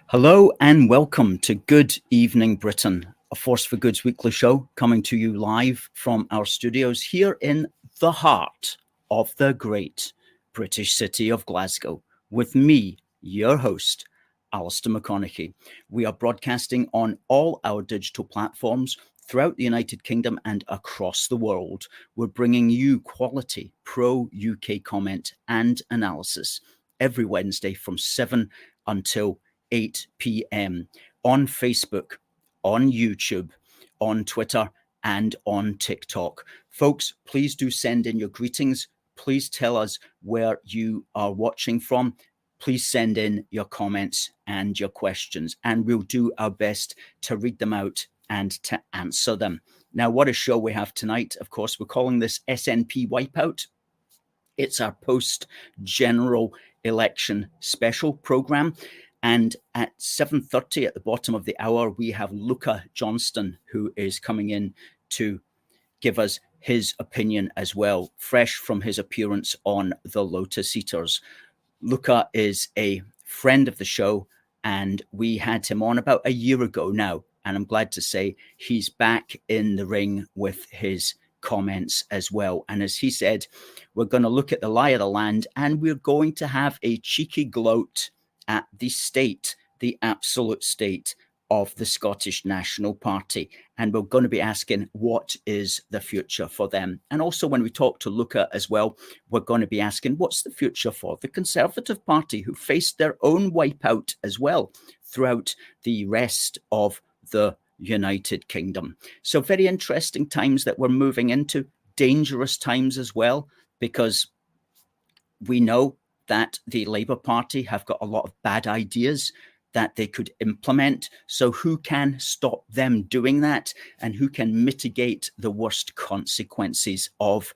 Hello and welcome to Good Evening Britain, a Force for Good's weekly show coming to you live from our studios here in the heart of the great British city of Glasgow with me, your host, Alistair McConnachie. We are broadcasting on all our digital platforms throughout the United Kingdom and across the world. We're bringing you quality pro-UK comment and analysis every Wednesday from 7 until 8 p.m. on Facebook, on YouTube, on Twitter, and on TikTok. Folks, please do send in your greetings. Please tell us where you are watching from. Please send in your comments and your questions, and we'll do our best to read them out and to answer them. Now, what a show we have tonight. Of course, we're calling this SNP Wipeout. It's our post-general election special program. And at 7:30 at the bottom of the hour, we have Luca Johnson, who is coming in to give us his opinion as well, fresh from his appearance on the Lotus Eaters. Luca is a friend of the show, and we had him on about a year ago now. And I'm glad to say he's back in the ring with his comments as well. And as he said, we're going to look at the lie of the land, and we're going to have a cheeky gloat at the state, the absolute state of the Scottish National Party. And we're going to be asking, what is the future for them? And also when we talk to Luca as well, we're going to be asking, what's the future for the Conservative Party, who faced their own wipeout as well throughout the rest of the United Kingdom. So very interesting times that we're moving into, dangerous times as well, because we know that the Labour Party have got a lot of bad ideas that they could implement. So who can stop them doing that, and who can mitigate the worst consequences of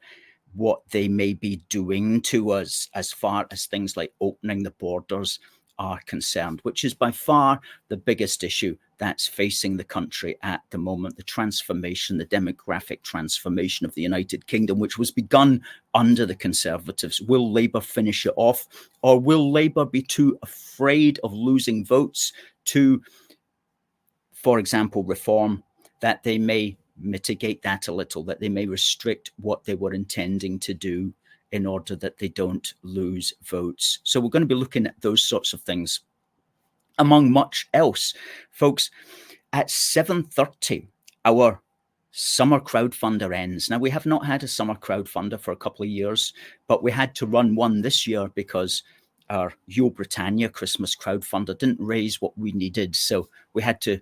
what they may be doing to us as far as things like opening the borders are concerned, which is by far the biggest issue that's facing the country at the moment, the transformation, the demographic transformation of the United Kingdom, which was begun under the Conservatives. Will Labour finish it off, or will Labour be too afraid of losing votes to, for example, Reform, that they may mitigate that a little, that they may restrict what they were intending to do in order that they don't lose votes? So we're going to be looking at those sorts of things, among much else. Folks, at 7:30, our Summer Crowdfunder ends. Now, we have not had a Summer Crowdfunder for a couple of years, but we had to run one this year because our Yo Britannia Christmas Crowdfunder didn't raise what we needed. So we had to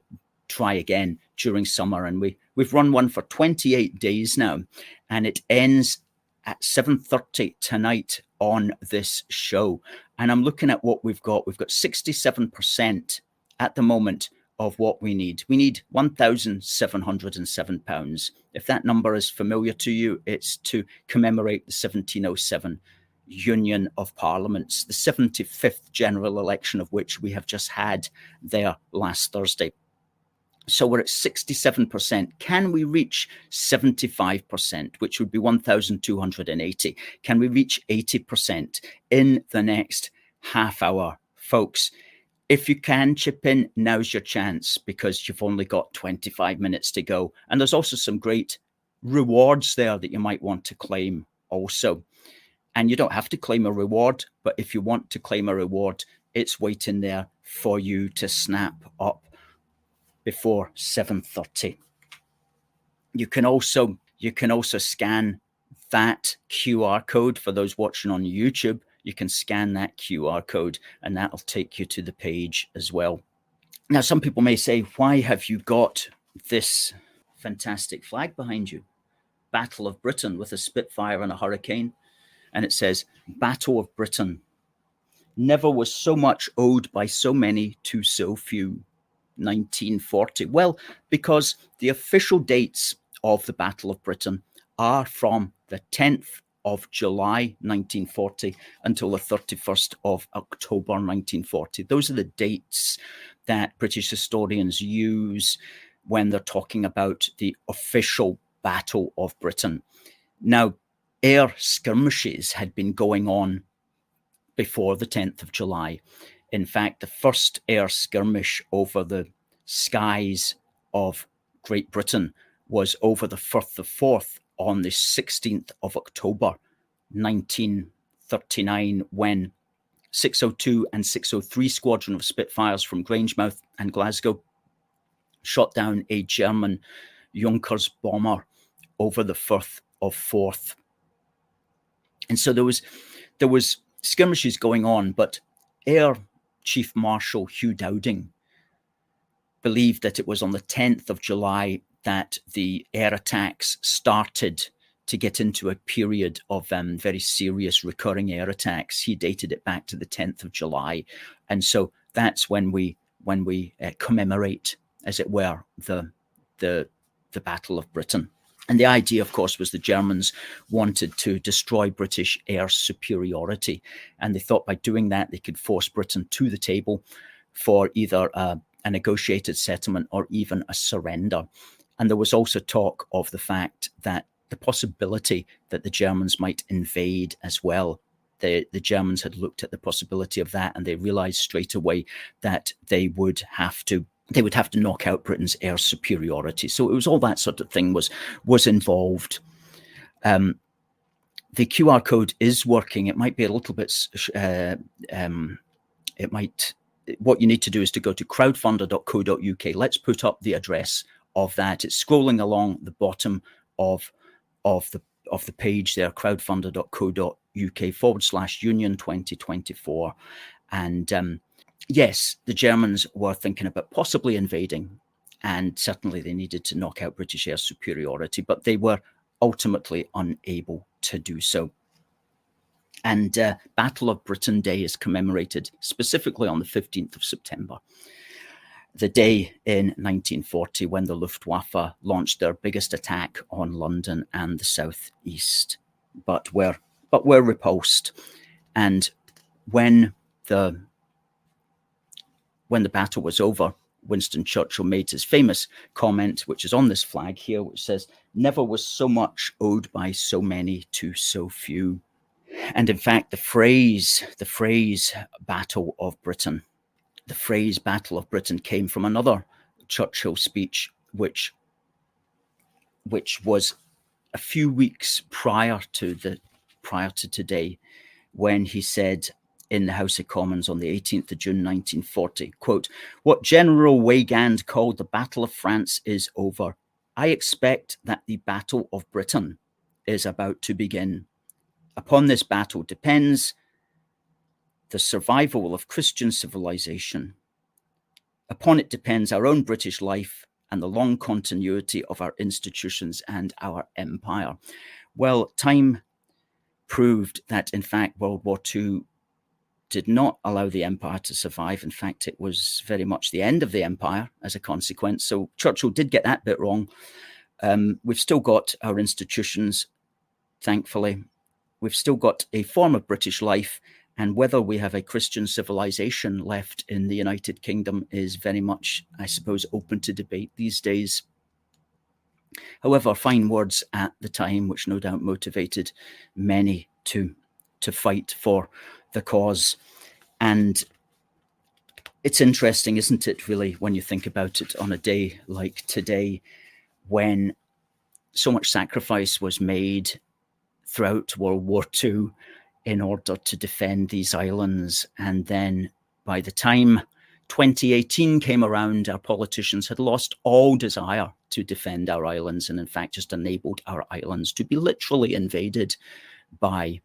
try again during summer, and we've run one for 28 days now, and it ends at 7:30 tonight on this show. And I'm looking at what we've got. We've got 67% at the moment of what we need. We need £1,707. If that number is familiar to you, it's to commemorate the 1707 Union of Parliaments, the 75th general election of which we have just had there last Thursday. So we're at 67%. Can we reach 75%, which would be 1,280? Can we reach 80% in the next half hour? Folks, if you can chip in, now's your chance, because you've only got 25 minutes to go. And there's also some great rewards there that you might want to claim also. And you don't have to claim a reward, but if you want to claim a reward, it's waiting there for you to snap up before 7:30. You can also scan that QR code. For those watching on YouTube, you can scan that QR code, and that'll take you to the page as well. Now, some people may say, why have you got this fantastic flag behind you? Battle of Britain, with a Spitfire and a Hurricane. And it says, Battle of Britain. Never was so much owed by so many to so few. 1940. Well, because the official dates of the Battle of Britain are from the 10th of July 1940 until the 31st of October 1940. Those are the dates that British historians use when they're talking about the official Battle of Britain. Now, air skirmishes had been going on before the 10th of July. In fact, the first air skirmish over the skies of Great Britain was over the Firth of Forth on the 16th of October, 1939, when 602 and 603 Squadron of Spitfires from Grangemouth and Glasgow shot down a German Junkers bomber over the Firth of Forth. And so there was skirmishes going on, but Air Chief Marshal Hugh Dowding believed that it was on the 10th of July that the air attacks started to get into a period of very serious recurring air attacks. He dated it back to the 10th of July. And so that's when we commemorate, as it were, the Battle of Britain. And the idea, of course, was the Germans wanted to destroy British air superiority. And they thought by doing that, they could force Britain to the table for either a negotiated settlement or even a surrender. And there was also talk of the fact that the possibility that the Germans might invade as well. The Germans had looked at the possibility of that, and they realized straight away that they would have to knock out Britain's air superiority. So it was all that sort of thing was involved. The QR code is working. It might be a little bit. What you need to do is to go to crowdfunder.co.uk. Let's put up the address of that. It's scrolling along the bottom of the page there, crowdfunder.co.uk/union 2024. And yes, the Germans were thinking about possibly invading, and certainly they needed to knock out British air superiority, but they were ultimately unable to do so. And Battle of Britain Day is commemorated specifically on the 15th of September, the day in 1940 when the Luftwaffe launched their biggest attack on London and the southeast, but were repulsed. And when the battle was over, Winston Churchill made his famous comment, which is on this flag here, which says, "Never was so much owed by so many to so few." And in fact, the phrase Battle of Britain, the phrase Battle of Britain came from another Churchill speech, which was a few weeks prior to today, when he said in the House of Commons on the 18th of June 1940, quote, "What General Weygand called the Battle of France is over. I expect that the Battle of Britain is about to begin. Upon this battle depends the survival of Christian civilization. Upon it depends our own British life and the long continuity of our institutions and our empire." Well, time proved that, in fact, World War II did not allow the empire to survive. In fact, it was very much the end of the empire as a consequence. So Churchill did get that bit wrong. We've still got our institutions, thankfully. We've still got a form of British life, and whether we have a Christian civilization left in the United Kingdom is very much, I suppose, open to debate these days. However, fine words at the time, which no doubt motivated many to fight for the cause. And it's interesting, isn't it, really, when you think about it, on a day like today, when so much sacrifice was made throughout World War II in order to defend these islands. And then by the time 2018 came around, our politicians had lost all desire to defend our islands, and in fact just enabled our islands to be literally invaded by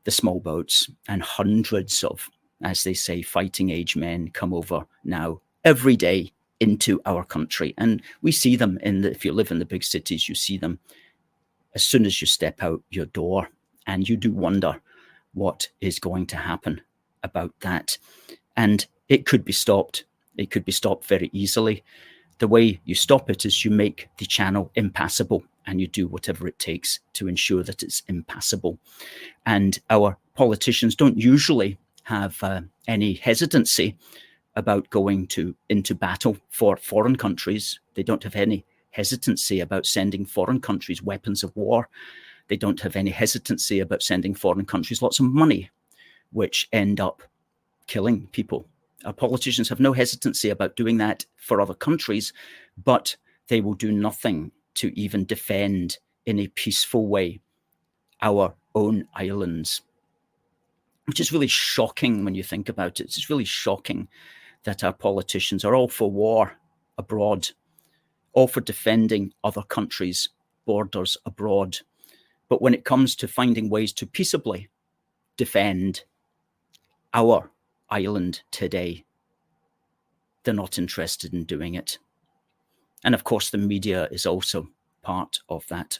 the small boats, and hundreds of, as they say, fighting age men come over now every day into our country. And we see them if you live in the big cities, you see them as soon as you step out your door, and you do wonder what is going to happen about that. And it could be stopped. It could be stopped very easily. The way you stop it is you make the channel impassable, and you do whatever it takes to ensure that it's impassable. And our politicians don't usually have any hesitancy about going into battle for foreign countries. They don't have any hesitancy about sending foreign countries weapons of war. They don't have any hesitancy about sending foreign countries lots of money, which end up killing people. Our politicians have no hesitancy about doing that for other countries, but they will do nothing to even defend in a peaceful way our own islands, which is really shocking when you think about it. It's really shocking that our politicians are all for war abroad, all for defending other countries' borders abroad. But when it comes to finding ways to peaceably defend our island today, they're not interested in doing it. And of course, the media is also part of that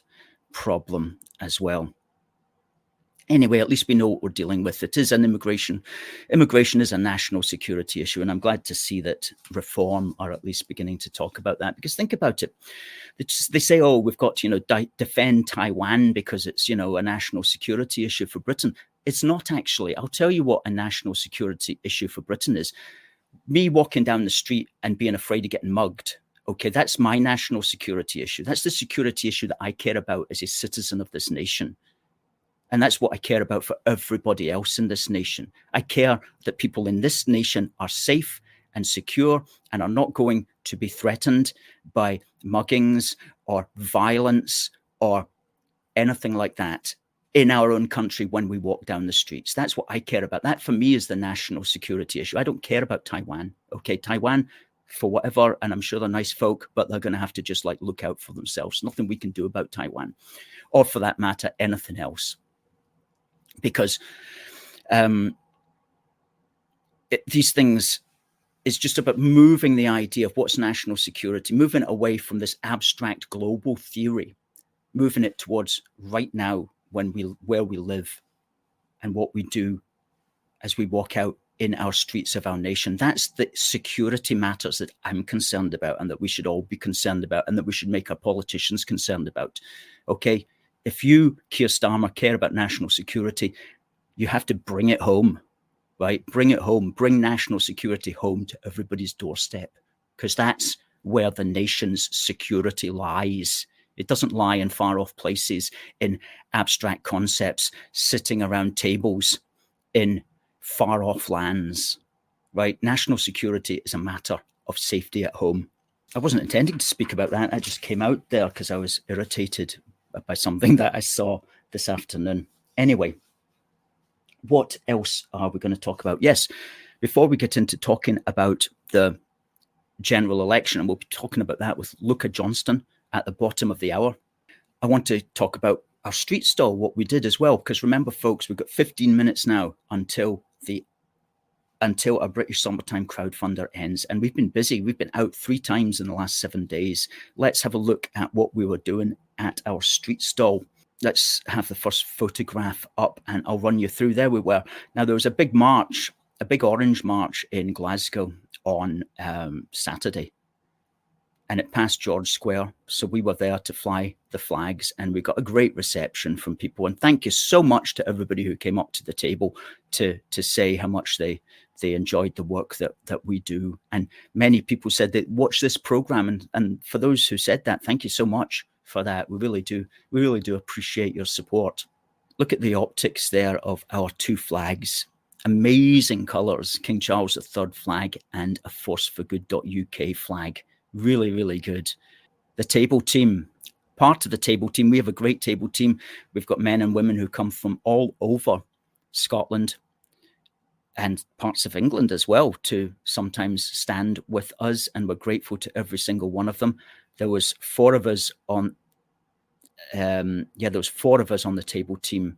problem as well. Anyway, at least we know what we're dealing with. It is an immigration is a national security issue. And I'm glad to see that Reform are at least beginning to talk about that. Because think about it. They say, oh, we've got to, defend Taiwan because it's, a national security issue for Britain. It's not actually. I'll tell you what a national security issue for Britain is. Me walking down the street and being afraid of getting mugged. Okay, that's my national security issue. That's the security issue that I care about as a citizen of this nation. And that's what I care about for everybody else in this nation. I care that people in this nation are safe and secure and are not going to be threatened by muggings or violence or anything like that in our own country when we walk down the streets. That's what I care about. That for me is the national security issue. I don't care about Taiwan. Okay, Taiwan, for whatever, and I'm sure they're nice folk, but they're going to have to just look out for themselves. Nothing we can do about Taiwan, or for that matter, anything else. Because these things is just about moving the idea of what's national security, moving it away from this abstract global theory, moving it towards right now where we live and what we do as we walk out in our streets of our nation. That's the security matters that I'm concerned about and that we should all be concerned about and that we should make our politicians concerned about. Okay? If you, Keir Starmer, care about national security, you have to bring it home, right? Bring it home. Bring national security home to everybody's doorstep, because that's where the nation's security lies. It doesn't lie in far-off places, in abstract concepts, sitting around tables in far-off lands, right? National security is a matter of safety at home. I wasn't intending to speak about that. I just came out there because I was irritated by something that I saw this afternoon. Anyway, what else are we going to talk about? Yes, before we get into talking about the general election, and we'll be talking about that with Luca Johnson at the bottom of the hour, I want to talk about our street stall, what we did as well. Because remember, folks, we've got 15 minutes now until our British Summertime Crowdfunder ends. And we've been busy. We've been out 3 times in the last 7 days. Let's have a look at what we were doing at our street stall. Let's have the first photograph up and I'll run you through. There we were. Now, there was a big march, a big orange march in Glasgow on Saturday. And it passed George Square. So we were there to fly the flags and we got a great reception from people. And thank you so much to everybody who came up to the table to say how much they enjoyed the work that we do. And many people said they watch this program. And for those who said that, thank you so much for that. We really do appreciate your support. Look at the optics there of our 2 flags. Amazing colours, King Charles III flag and a forceforgood.uk flag. Really, really good. The table team, part of the table team, we have a great table team. We've got men and women who come from all over Scotland and parts of England as well to sometimes stand with us, and we're grateful to every single one of them. There was 4 of us on the table team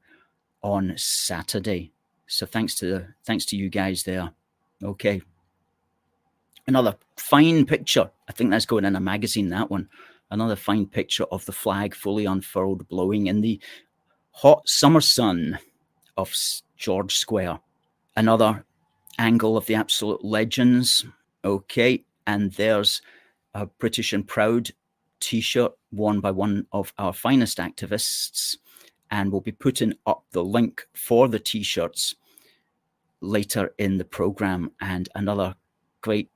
on Saturday. So thanks to you guys there. Okay. Another fine picture. I think that's going in a magazine, that one. Another fine picture of the flag fully unfurled, blowing in the hot summer sun of George Square. Another angle of the absolute legends. Okay, and there's a British and Proud t-shirt worn by one of our finest activists, and we'll be putting up the link for the t-shirts later in the program. And another great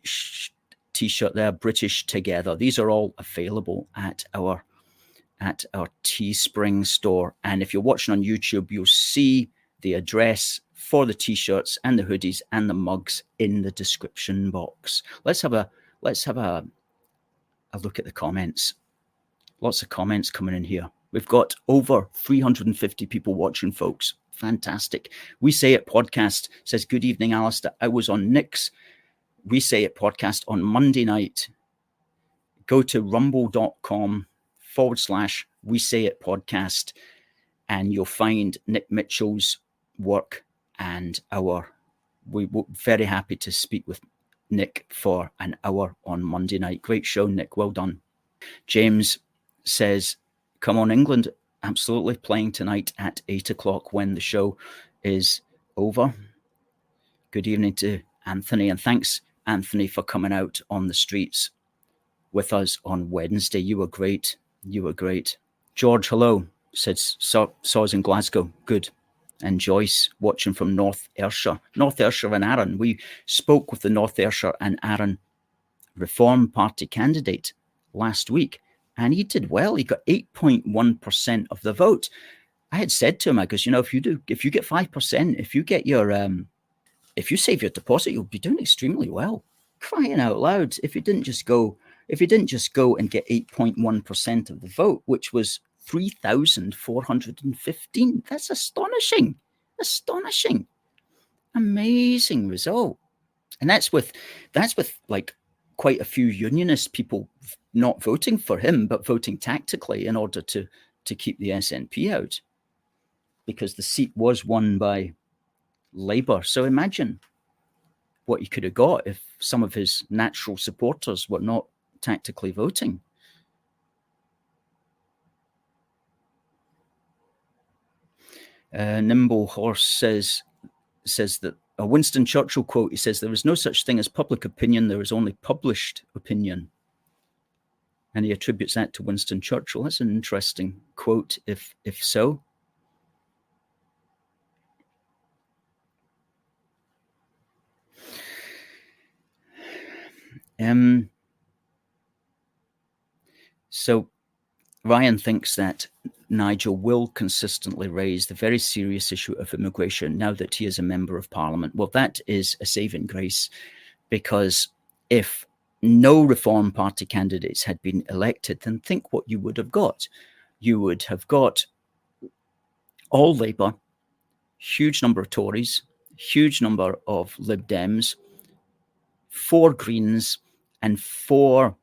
t-shirt there, British Together. These are all available at our Teespring store. And if you're watching on YouTube, you'll see the address for the t-shirts and the hoodies and the mugs in the description box. Let's have a look at the comments. Lots of comments coming in here. We've got over 350 people watching, folks. Fantastic. We Say It podcast says, good evening, Alistair. I was on Nick's We Say It podcast on Monday night. Go to rumble.com/We Say It podcast, and you'll find Nick Mitchell's work and we were very happy to speak with Nick for an hour on Monday night. Great show, Nick. Well done. James says, come on, England. Absolutely. Playing tonight at 8 o'clock when the show is over. Good evening to Anthony. And thanks, Anthony, for coming out on the streets with us on Wednesday. You were great. You were great. George, hello. Says, saw us in Glasgow. Good. And Joyce watching from North Ayrshire. North Ayrshire and Arran. We spoke with the North Ayrshire and Arran Reform Party candidate last week, and he did well. He got 8.1% of the vote. I had said to him, I goes, if you get 5%, if you save your deposit, you'll be doing extremely well. Crying out loud. If you didn't just go and get 8.1% of the vote, which was 3,415. That's astonishing. Astonishing. Amazing result. And that's with like quite a few unionist people not voting for him, but voting tactically in order to keep the SNP out, because the seat was won by Labour. So imagine what he could have got if some of his natural supporters were not tactically voting. Nimble Horse says that a Winston Churchill quote, he says, there is no such thing as public opinion, there is only published opinion. And he attributes that to Winston Churchill. That's an interesting quote, if so. So Ryan thinks that Nigel will consistently raise the very serious issue of immigration now that he is a member of Parliament. Well, that is a saving grace, because if no Reform Party candidates had been elected, then think what you would have got. You would have got all Labour, huge number of Tories, huge number of Lib Dems, 4 Greens, and 4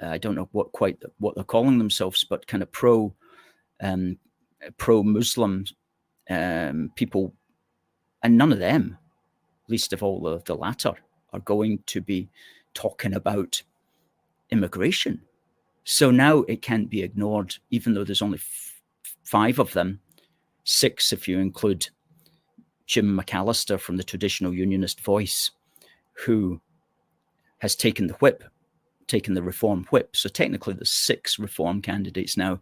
I don't know what they're calling themselves, but kind of pro-Muslim people, and none of them, least of all the latter, are going to be talking about immigration. So now it can't be ignored, even though there's only 5 of them, 6 if you include Jim McAllister from the Traditional Unionist Voice, who has taken the Reform whip. So technically there's 6 Reform candidates now.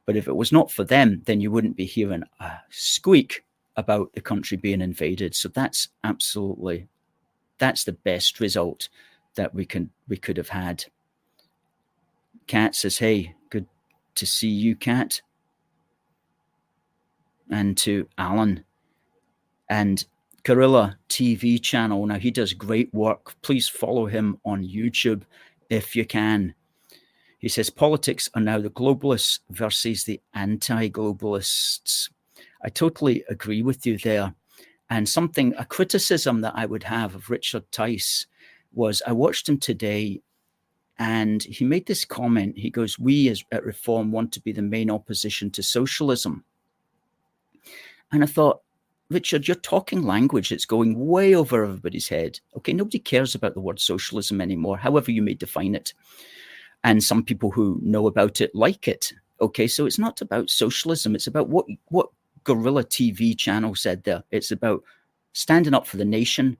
But if it was not for them, then you wouldn't be hearing a squeak about the country being invaded. So that's the best result that we could have had. Kat says, hey, good to see you, Kat. And to Alan. And Gorilla TV channel. Now, he does great work. Please follow him on YouTube if you can. He says, politics are now the globalists versus the anti-globalists. I totally agree with you there. And a criticism that I would have of Richard Tice was, I watched him today and he made this comment. He goes, we at Reform want to be the main opposition to socialism. And I thought, Richard, you're talking language that's going way over everybody's head. Okay, nobody cares about the word socialism anymore, however you may define it. And some people who know about it like it. Okay, so it's not about socialism. It's about what Gorilla TV channel said there. It's about standing up for the nation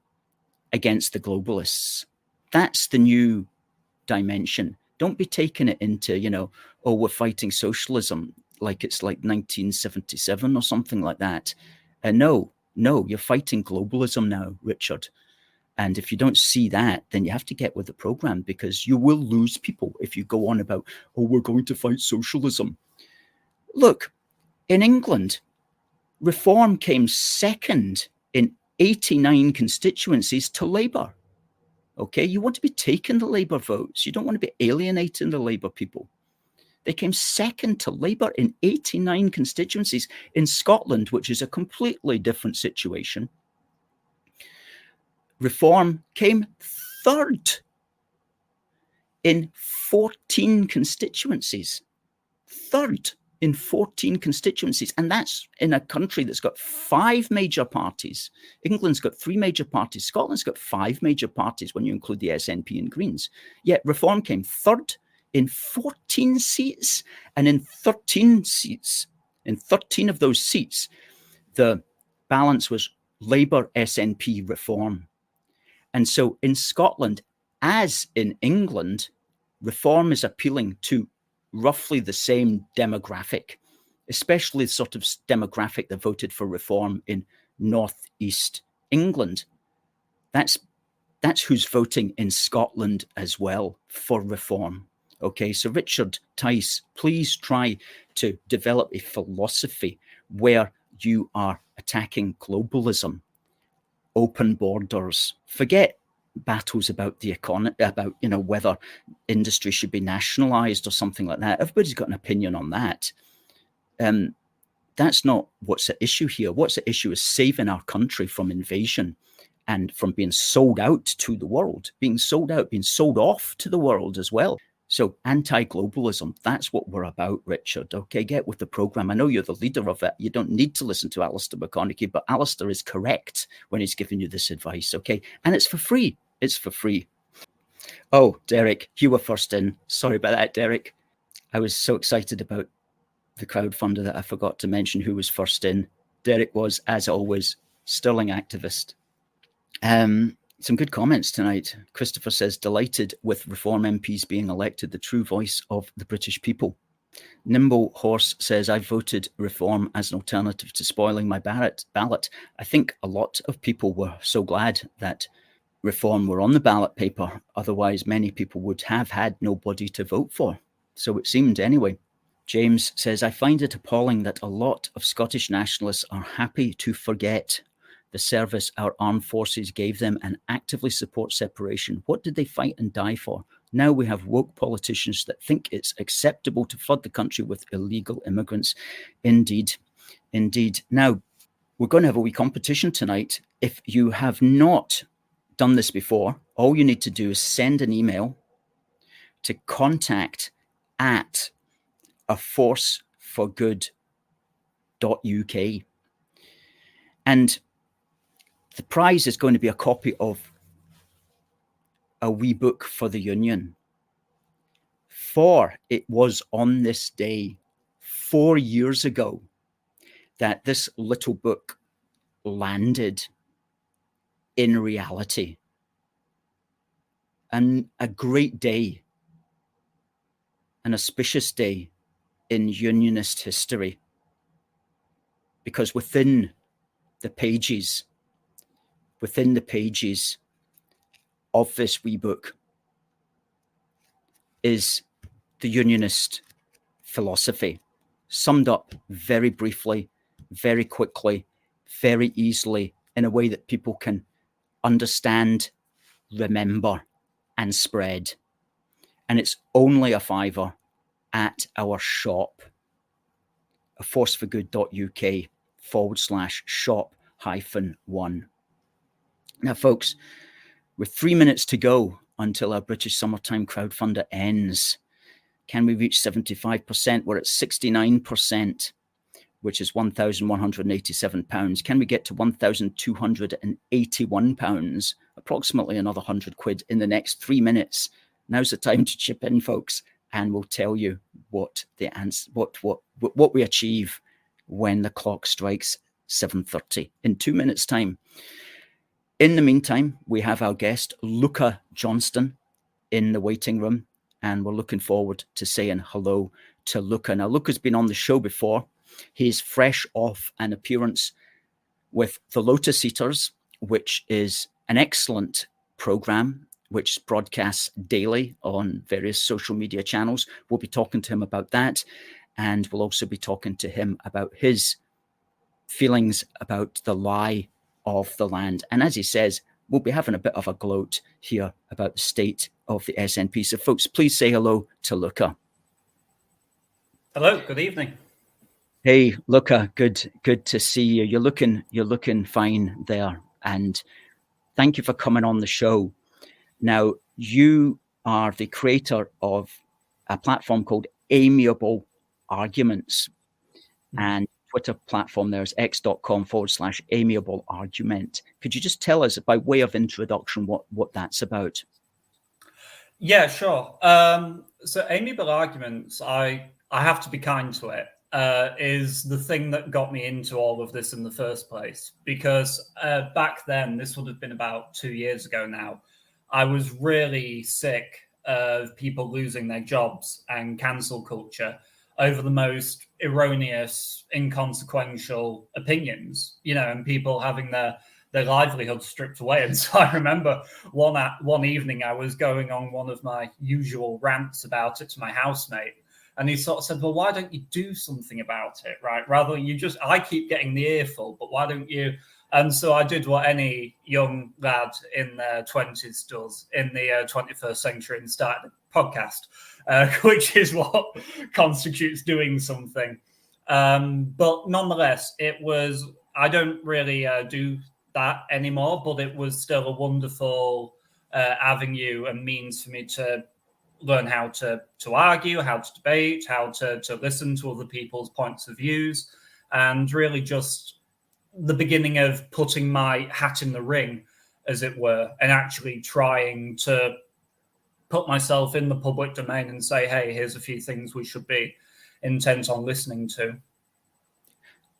against the globalists. That's the new dimension. Don't be taking it into, we're fighting socialism like it's like 1977 or something like that. No, you're fighting globalism now, Richard. And if you don't see that, then you have to get with the program, because you will lose people if you go on about, we're going to fight socialism. Look, in England, Reform came second in 89 constituencies to Labour. Okay, you want to be taking the Labour votes. You don't want to be alienating the Labour people. They came second to Labour in 89 constituencies. In Scotland, which is a completely different situation, Reform came third in 14 constituencies. Third in 14 constituencies. And that's in a country that's got 5 major parties. England's got 3 major parties. Scotland's got 5 major parties when you include the SNP and Greens. Yet Reform came third in 14 seats. And in 13 seats, in 13 of those seats, the balance was Labour, SNP, Reform. And so in Scotland, as in England, Reform is appealing to roughly the same demographic, especially the sort of demographic that voted for Reform in northeast England. That's who's voting in Scotland as well for Reform. Okay, so Richard Tice, please try to develop a philosophy where you are attacking globalism, open borders, forget battles about the economy, about whether industry should be nationalized or something like that. Everybody's got an opinion on that. That's not what's at issue here. What's at issue is saving our country from invasion and from being sold out to the world, being sold off to the world as well. So anti-globalism, that's what we're about, Richard. Okay, get with the program. I know you're the leader of it. You don't need to listen to Alistair McConnachie, but Alistair is correct when he's giving you this advice, okay? And it's for free. It's for free. Oh, Derek, you were first in. Sorry about that, Derek. I was so excited about the crowdfunder that I forgot to mention who was first in. Derek was, as always, sterling activist. Some good comments tonight. Christopher says, delighted with Reform MPs being elected, the true voice of the British people. Nimble Horse says, I voted Reform as an alternative to spoiling my ballot. I think a lot of people were so glad that Reform were on the ballot paper. Otherwise, many people would have had nobody to vote for. So it seemed anyway. James says, I find it appalling that a lot of Scottish nationalists are happy to forget the service our armed forces gave them and actively support separation. What did they fight and die for? Now we have woke politicians that think it's acceptable to flood the country with illegal immigrants. Indeed, indeed. Now, we're going to have a wee competition tonight. If you have not done this before, all you need to do is send an email to contact@aforceforgood.uk. And the prize is going to be a copy of a wee book for the Union. For it was on this day 4 years ago that this little book landed in reality. And a great day, an auspicious day in Unionist history. Because within the pages of this wee book is the Unionist philosophy, summed up very briefly, very quickly, very easily, in a way that people can understand, remember, and spread. And it's only a £5 at our shop, aforceforgood.uk/shop-1. Now, folks, with 3 minutes to go until our British Summertime Crowdfunder ends, can we reach 75%? We're at 69%, which is £1,187. Can we get to £1,281? Approximately another £100 in the next 3 minutes. Now's the time to chip in, folks, and we'll tell you what the answer, what we achieve when the clock strikes 7:30 in 2 minutes' time. In the meantime, we have our guest, Luca Johnson, in the waiting room, and we're looking forward to saying hello to Luca. Now, Luca's been on the show before. He's fresh off an appearance with the Lotus Eaters, which is an excellent program which broadcasts daily on various social media channels. We'll be talking to him about that, and we'll also be talking to him about his feelings about the lie of the land. And as he says, we'll be having a bit of a gloat here about the state of the SNP. So folks, please say hello to Luca. Hello, good evening. Hey, Luca, good to see you. You're looking fine there. And thank you for coming on the show. Now, you are the creator of a platform called Amiable Arguments. And Twitter platform there is x.com/amiable argument. Could you just tell us, by way of introduction, what that's about? Yeah, sure. So Amiable Arguments, I have to be kind to it, is the thing that got me into all of this in the first place. Because back then, this would have been about 2 years ago now, I was really sick of people losing their jobs and cancel culture over the most erroneous, inconsequential opinions, and people having their livelihood stripped away. And so I remember one evening I was going on one of my usual rants about it to my housemate. And he sort of said, well, why don't you do something about it, right? Rather than I keep getting the earful, but why don't you? And so I did what any young lad in their 20s does in the 21st century and started a podcast, which is what constitutes doing something. But nonetheless, I don't really do that anymore, but it was still a wonderful avenue and means for me to learn how to argue, how to debate, how to listen to other people's points of views, and really just the beginning of putting my hat in the ring, as it were, and actually trying to put myself in the public domain and say, hey, here's a few things we should be intent on listening to.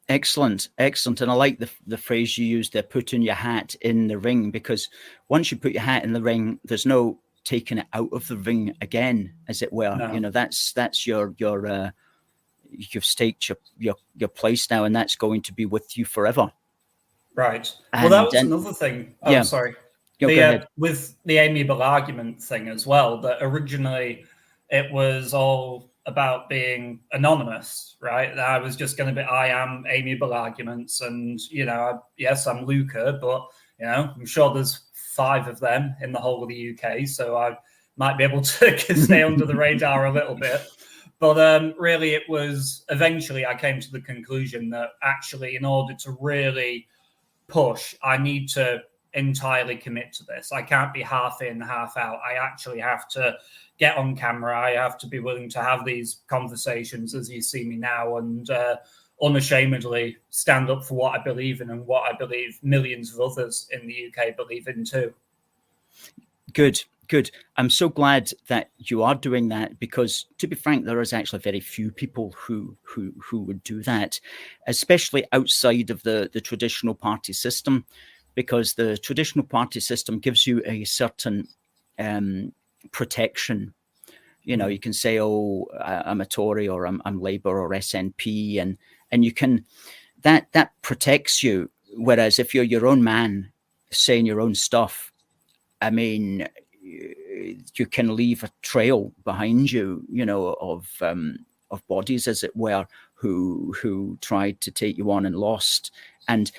Excellent. And I like the phrase you used there, putting your hat in the ring, because once you put your hat in the ring, there's no taking it out of the ring again, as it were. No. That's your you've staked your place now, and that's going to be with you forever. Right. Well, that was another thing. Oh, yeah. Sorry. Go ahead. With the amiable argument thing as well, that originally it was all about being anonymous, right? I was just going to be, I am Amiable Arguments, and yes, I'm Luca, but I'm sure there's 5 of them in the whole of the UK, so I might be able to stay under the radar a little bit. But really, it was eventually I came to the conclusion that actually, in order to really push, I need to entirely commit to this. I can't be half in, half out. I actually have to get on camera. I have to be willing to have these conversations as you see me now, and unashamedly stand up for what I believe in and what I believe millions of others in the UK believe in too. Good. I'm so glad that you are doing that, because to be frank, there is actually very few people who would do that, especially outside of the traditional party system, because the traditional party system gives you a certain protection. You can say, oh, I'm a Tory, or I'm Labour, or SNP, and you can that protects you. Whereas if you're your own man saying your own stuff, I mean, you can leave a trail behind you, of bodies, as it were, who tried to take you on and lost. And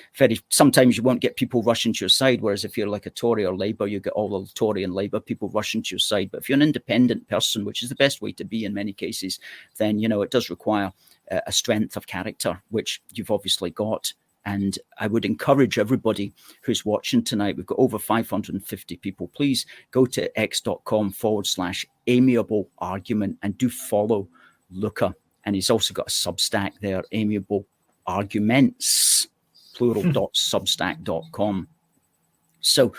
sometimes you won't get people rushing to your side, whereas if you're like a Tory or Labour, you get all the Tory and Labour people rushing to your side. But if you're an independent person, which is the best way to be in many cases, then, it does require a strength of character, which you've obviously got. And I would encourage everybody who's watching tonight, we've got over 550 people, please go to x.com/amiable argument and do follow Luca. And he's also got a Substack there, Amiable Arguments, plural.substack.com. So,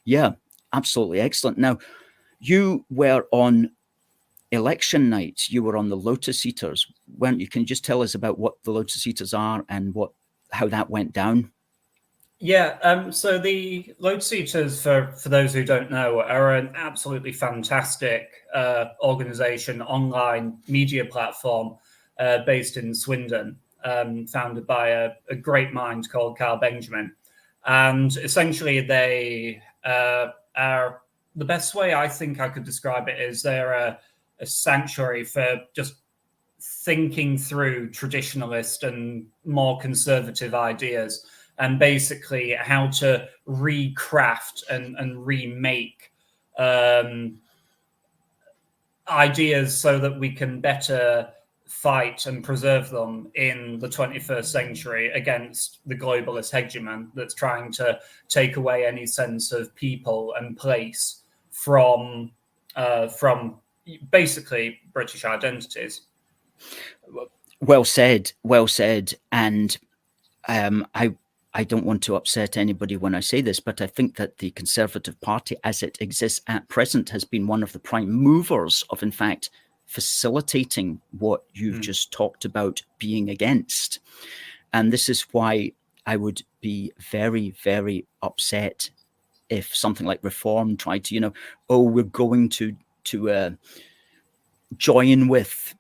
yeah, absolutely excellent. Now, you were on election night. You were on the Lotus Eaters, weren't you? Can you just tell us about what the Lotus Eaters are and how that went down? Yeah, so the Lotus Eaters, for those who don't know, are an absolutely fantastic organization, online media platform based in Swindon, founded by a great mind called Carl Benjamin. And essentially they are, the best way I think I could describe it is they're a sanctuary for just thinking through traditionalist and more conservative ideas, and basically how to recraft and remake ideas so that we can better fight and preserve them in the 21st century against the globalist hegemon that's trying to take away any sense of people and place from basically British identities. Well said, well said. And I don't want to upset anybody when I say this, but I think that the Conservative Party, as it exists at present, has been one of the prime movers of, in fact, facilitating what you've just talked about being against. And this is why I would be very, very upset if something like Reform tried to, we're going to join with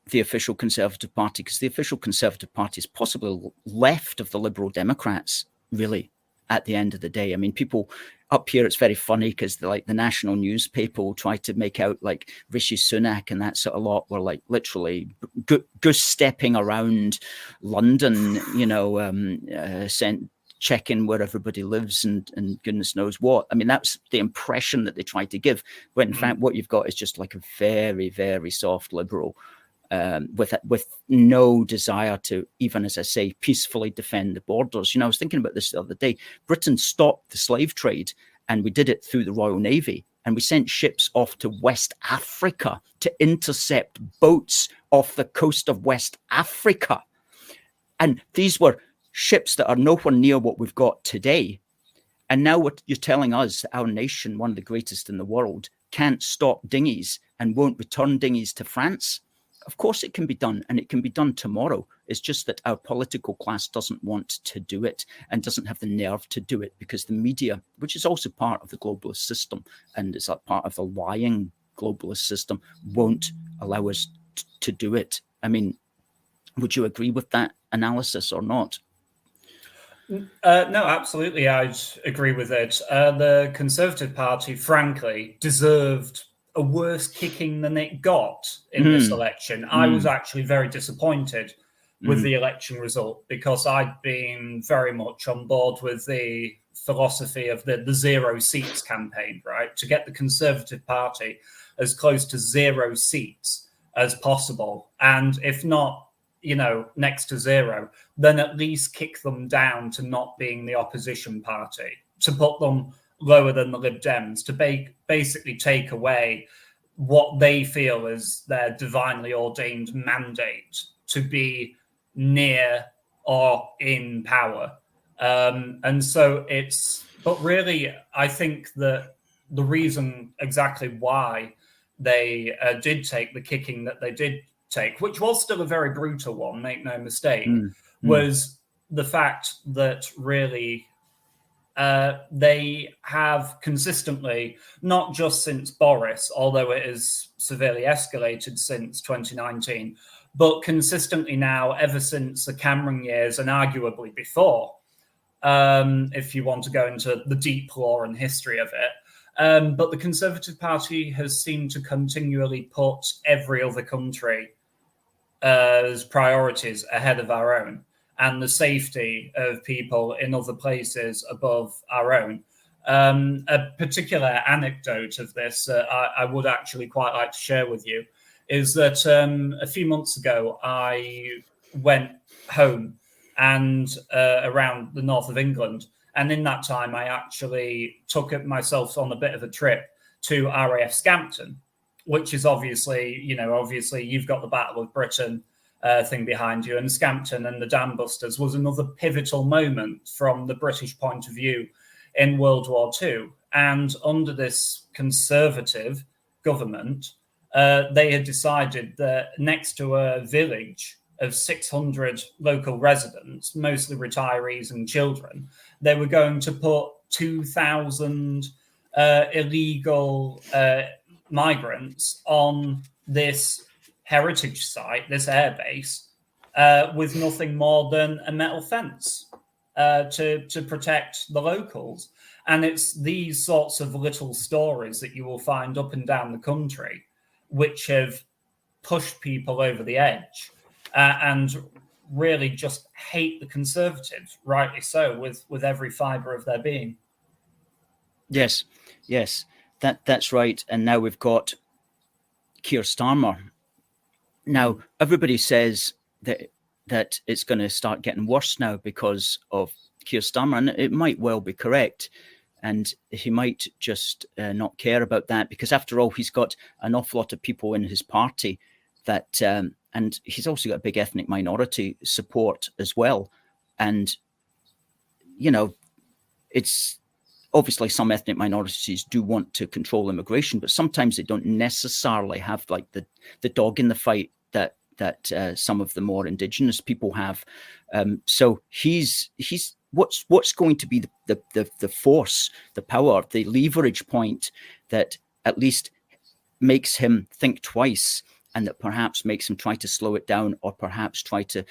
the official Conservative Party, because the official Conservative Party is possibly left of the Liberal Democrats, really, at the end of the day. I mean, people up here, it's very funny because the national newspaper will try to make out like Rishi Sunak and that sort of lot were like literally goose stepping around London, checking where everybody lives and goodness knows what. I mean, that's the impression that they try to give. When in fact, what you've got is just like a very, very soft Liberal, with no desire to even, as I say, peacefully defend the borders. I was thinking about this the other day. Britain stopped the slave trade, and we did it through the Royal Navy, and we sent ships off to West Africa to intercept boats off the coast of West Africa. And these were ships that are nowhere near what we've got today. And now what you're telling us, our nation, one of the greatest in the world, can't stop dinghies and won't return dinghies to France? Of course it can be done, and it can be done tomorrow. It's just that our political class doesn't want to do it and doesn't have the nerve to do it, because the media, which is also part of the globalist system and is a part of the lying globalist system, won't allow us to do it. I mean, would you agree with that analysis or not? No, absolutely. I'd agree with it. The Conservative Party, frankly, deserved a worse kicking than it got in this election. I was actually very disappointed with the election result, because I'd been very much on board with the philosophy of the zero seats campaign, right? To get the Conservative Party as close to 0 seats as possible. And if not, next to 0, then at least kick them down to not being the opposition party, to put them lower than the Lib Dems, to basically take away what they feel is their divinely ordained mandate to be near or in power. But really, I think that the reason exactly why they did take the kicking that they did take, which was still a very brutal one, make no mistake, was the fact that really they have consistently, not just since Boris, although it has severely escalated since 2019, but consistently now ever since the Cameron years, and arguably before, if you want to go into the deep lore and history of it. But the Conservative Party has seemed to continually put every other country as priorities ahead of our own, and the safety of people in other places above our own. A particular anecdote of this I would actually quite like to share with you is that a few months ago, I went home and around the north of England. And in that time, I actually took myself on a bit of a trip to RAF Scampton, which is obviously you've got the Battle of Britain thing behind you, and Scampton and the Dam Busters was another pivotal moment from the British point of view in World War II. And under this Conservative government, they had decided that next to a village of 600 local residents, mostly retirees and children, they were going to put 2,000 illegal migrants on this heritage site, this airbase, with nothing more than a metal fence to protect the locals. And it's these sorts of little stories that you will find up and down the country, which have pushed people over the edge and really just hate the Conservatives, rightly so, with every fibre of their being. Yes, that's right. And now we've got Keir Starmer. Now, everybody says that it's going to start getting worse now because of Keir Starmer, and it might well be correct. And he might just not care about that, because after all, he's got an awful lot of people in his party that, and he's also got a big ethnic minority support as well. And, you know, it's obviously some ethnic minorities do want to control immigration, but sometimes they don't necessarily have like the dog in the fight that some of the more indigenous people have. So he's what's going to be the force, the power, the leverage point that at least makes him think twice, and that perhaps makes him try to slow it down, or perhaps try to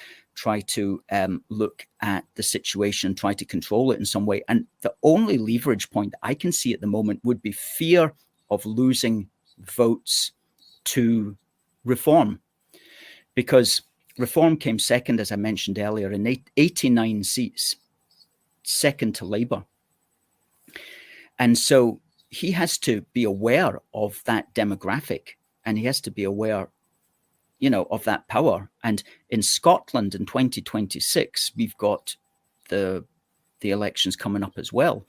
look at the situation, try to control it in some way. And the only leverage point I can see at the moment would be fear of losing votes to Reform, because Reform came second, as I mentioned earlier, in 89 seats, second to Labour. And so he has to be aware of that demographic, and he has to be aware, you know, of that power. And in Scotland in 2026, we've got the elections coming up as well.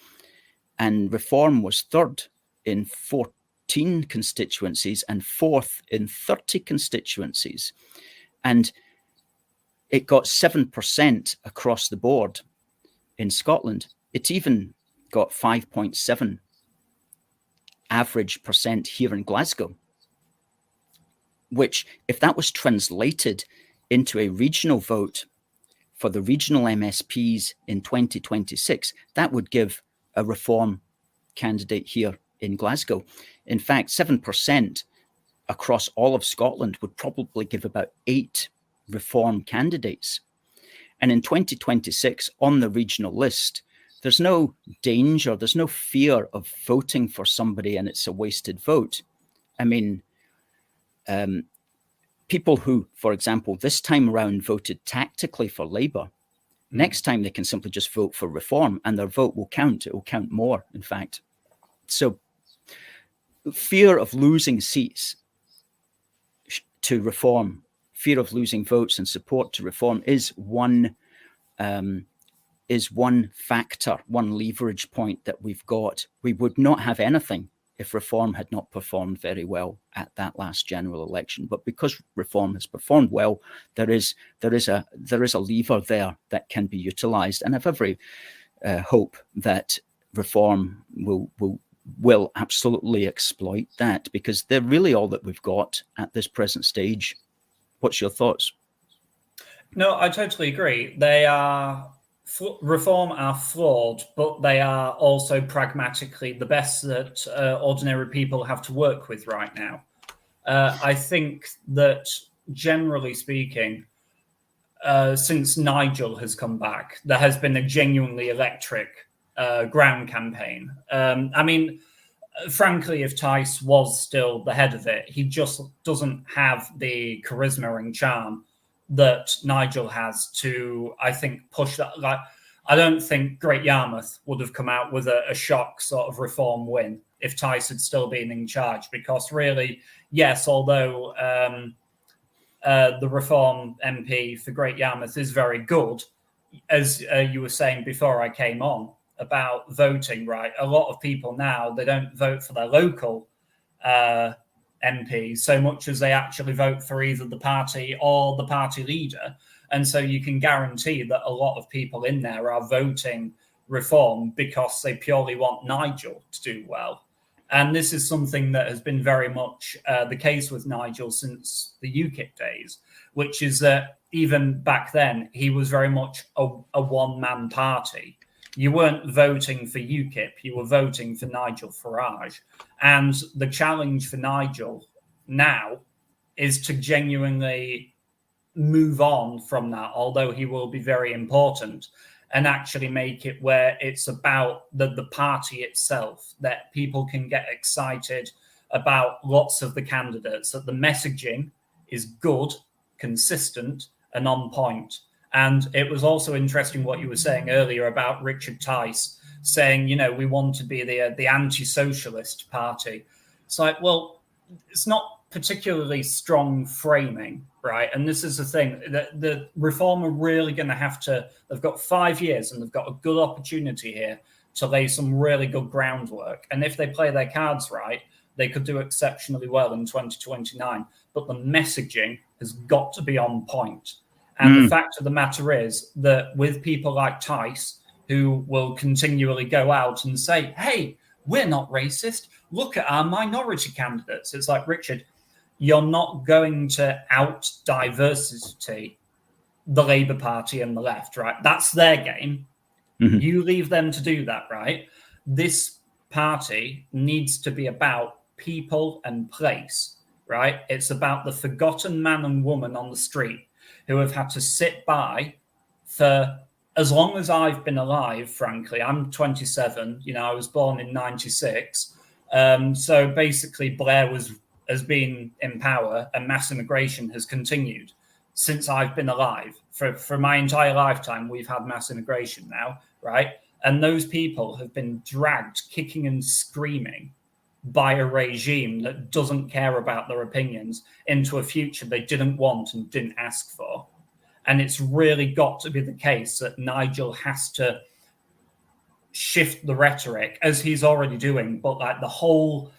And Reform was third in 14 constituencies and fourth in 30 constituencies. And it got 7% across the board in Scotland. It even got 5.7 average percent here in Glasgow, which, if that was translated into a regional vote for the regional MSPs in 2026, that would give a Reform candidate here in Glasgow. In fact, 7% across all of Scotland would probably give about 8 Reform candidates. And in 2026, on the regional list, there's no danger, there's no fear of voting for somebody and it's a wasted vote. I mean, people who, for example, this time around voted tactically for Labour, next time they can simply just vote for Reform, and their vote will count. It will count more, in fact. So fear of losing seats to Reform, fear of losing votes and support to Reform is one factor, one leverage point that we've got. We would not have anything if Reform had not performed very well at that last general election. But because Reform has performed well, there is a lever there that can be utilised, and I've every hope that Reform will absolutely exploit that, because they're really all that we've got at this present stage. What's your thoughts? No, I totally agree. They are Reform are flawed, but they are also pragmatically the best that ordinary people have to work with right now. I think that, generally speaking, since Nigel has come back, there has been a genuinely electric ground campaign. I mean, frankly, if Tice was still the head of it, he just doesn't have the charisma and charm that Nigel has to, I think, push that. Like, I don't think Great Yarmouth would have come out with a shock sort of Reform win if Tice had still been in charge, because really, yes, although the Reform MP for Great Yarmouth is very good, as you were saying before I came on about voting, right? A lot of people now, they don't vote for their local MP so much as they actually vote for either the party or the party leader. And so you can guarantee that a lot of people in there are voting Reform because they purely want Nigel to do well. And this is something that has been very much the case with Nigel since the UKIP days, which is that even back then, he was very much a one-man party. You weren't voting for UKIP, you were voting for Nigel Farage. And the challenge for Nigel now is to genuinely move on from that, although he will be very important, and actually make it where it's about the party itself, that people can get excited about lots of the candidates, that the messaging is good, consistent, and on point. And it was also interesting what you were saying earlier about Richard Tice saying, we want to be the anti-socialist party. It's like, well, it's not particularly strong framing, right? And this is the thing, that the Reform are really going to have to, they've got 5 years and they've got a good opportunity here to lay some really good groundwork. And if they play their cards right, they could do exceptionally well in 2029. But the messaging has got to be on point. And the fact of the matter is that with people like Tice, who will continually go out and say, hey, we're not racist. Look at our minority candidates. It's like, Richard, you're not going to out diversity the Labour Party and the left, right? That's their game. Mm-hmm. You leave them to do that, right? This party needs to be about people and place, right? It's about the forgotten man and woman on the street who have had to sit by for as long as I've been alive, frankly. I'm 27. I was born in 96. So basically, Blair has been in power and mass immigration has continued since I've been alive. For my entire lifetime, we've had mass immigration now, right? And those people have been dragged kicking and screaming by a regime that doesn't care about their opinions into a future they didn't want and didn't ask for. And it's really got to be the case that Nigel has to shift the rhetoric, as he's already doing, but like the whole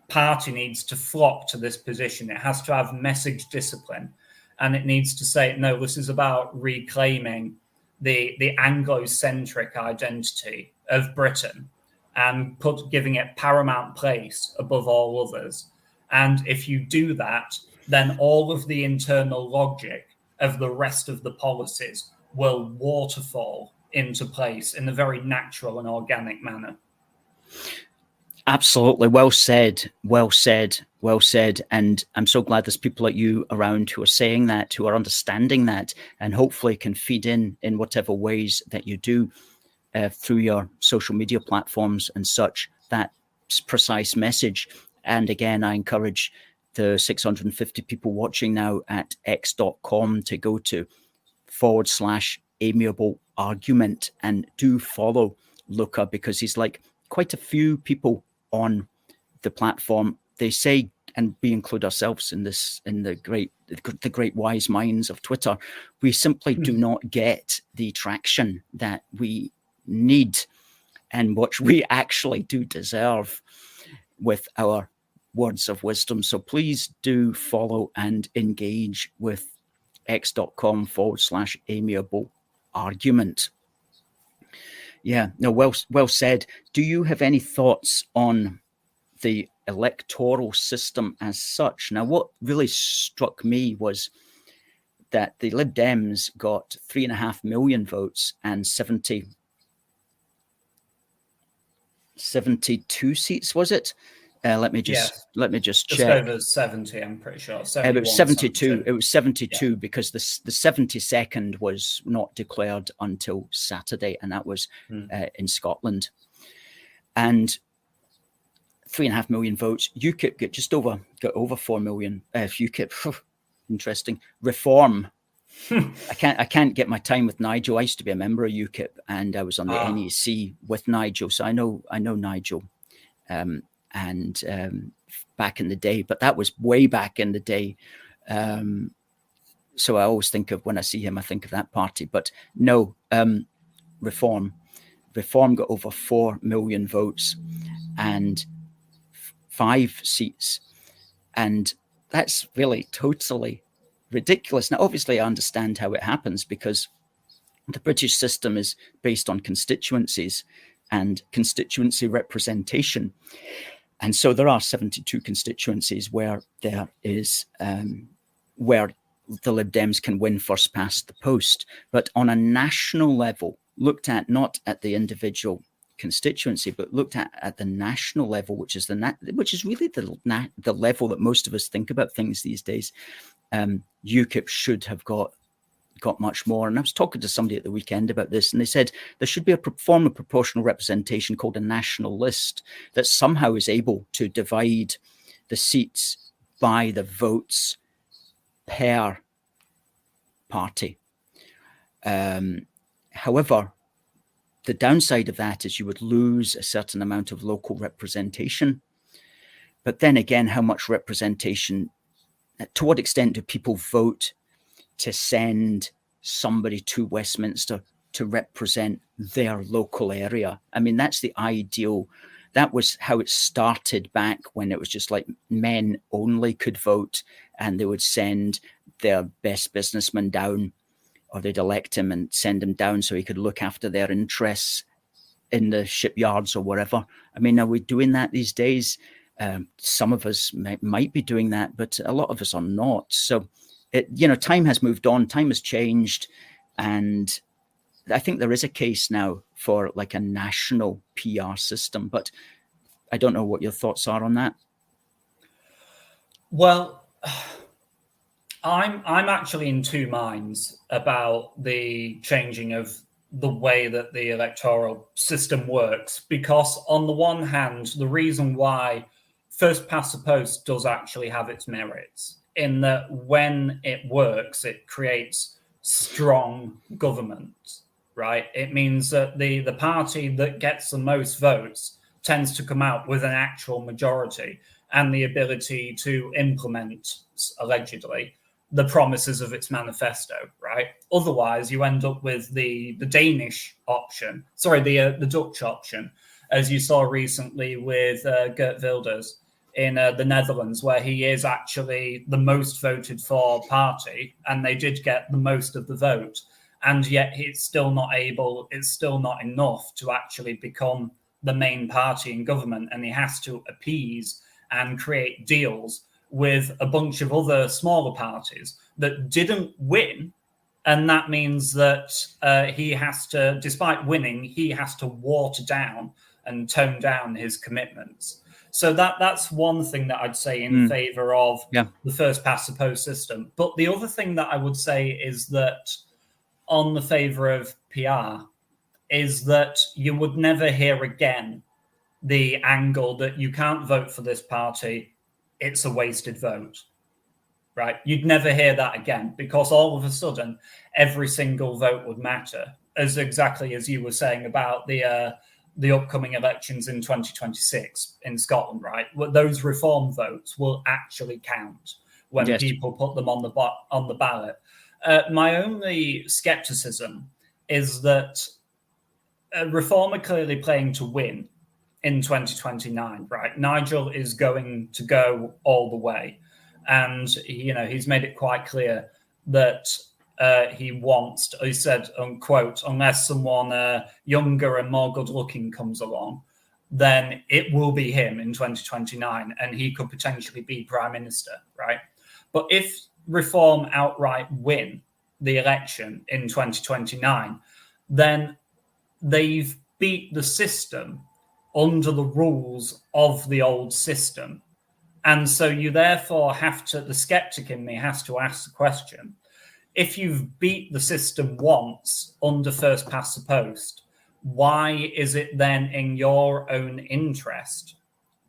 party needs to flock to this position. It has to have message discipline, and it needs to say, no, this is about reclaiming the Anglo-centric identity of Britain and giving it paramount place above all others. And if you do that, then all of the internal logic of the rest of the policies will waterfall into place in a very natural and organic manner. Absolutely. Well said. Well said. Well said. And I'm so glad there's people like you around who are saying that, who are understanding that, and hopefully can feed in whatever ways that you do through your social media platforms and such, that precise message. And again, I encourage the 650 people watching now at x.com to go to /Amiable Argument and do follow Luca, because he's like quite a few people on the platform. They say, and we include ourselves in this, in the great wise minds of Twitter, we simply do not get the traction that we need and what we actually do deserve with our words of wisdom. So please do follow and engage with x.com /Amiable Argument. Yeah, no, well said. Do you have any thoughts on the electoral system as such? Now, what really struck me was that the Lib Dems got 3.5 million votes and 72 seats, was it? Let me just check. Just over 70, I'm pretty sure. It was 72. 72. It was 72 because the 72nd was not declared until Saturday, and that was in Scotland. And 3.5 million votes. UKIP got over 4 million. UKIP, interesting. Reform. I can't get my time with Nigel. I used to be a member of UKIP, and I was on the NEC with Nigel, so I know Nigel. Back in the day, but that was way back in the day. So I always think of, when I see him, I think of that party. But no, Reform got over 4 million votes and 5 seats. And that's really totally ridiculous. Now, obviously, I understand how it happens, because the British system is based on constituencies and constituency representation. And so there are 72 constituencies where there is where the Lib Dems can win first past the post. But on a national level, looked at not at the individual constituency, but looked at the national level, which is really the level that most of us think about things these days, UKIP should have got much more. And I was talking to somebody at the weekend about this, and they said there should be a form of proportional representation called a national list that somehow is able to divide the seats by the votes per party. However, the downside of that is you would lose a certain amount of local representation. But then again, how much representation, to what extent do people vote to send somebody to Westminster to represent their local area? I mean, that's the ideal. That was how it started back when it was just like men only could vote, and they would send their best businessman down, or they'd elect him and send him down so he could look after their interests in the shipyards or wherever. I mean, are we doing that these days? Some of us might be doing that, but a lot of us are not. So, time has moved on, time has changed, and I think there is a case now for like a national PR system. But I don't know what your thoughts are on that. Well, I'm actually in two minds about the changing of the way that the electoral system works, because on the one hand, the reason why first past the post does actually have its merits in that when it works, it creates strong government, right? It means that the party that gets the most votes tends to come out with an actual majority and the ability to implement, allegedly, the promises of its manifesto, right? Otherwise, you end up with the Danish option, the Dutch option, as you saw recently with Geert Wilders in the Netherlands, where he is actually the most voted for party, and they did get the most of the vote, and yet it's still not enough to actually become the main party in government, and he has to appease and create deals with a bunch of other smaller parties that didn't win. And that means that he has to, despite winning, he has to water down and tone down his commitments. So that's one thing that I'd say in favor of the first past the post system. But the other thing that I would say is that on the favor of PR is that you would never hear again the angle that you can't vote for this party, it's a wasted vote, right? You'd never hear that again, because all of a sudden, every single vote would matter, as exactly as you were saying about the upcoming elections in 2026 in Scotland, right? Those reform votes will actually count when people put them on the ballot. My only skepticism is that Reform are clearly playing to win in 2029, right? Nigel is going to go all the way. And, he's made it quite clear that he said, unquote, unless someone younger and more good looking comes along, then it will be him in 2029 and he could potentially be prime minister, right? But if Reform outright win the election in 2029, then they've beat the system under the rules of the old system. And so you therefore the skeptic in me has to ask the question, if you've beat the system once under first past the post, why is it then in your own interest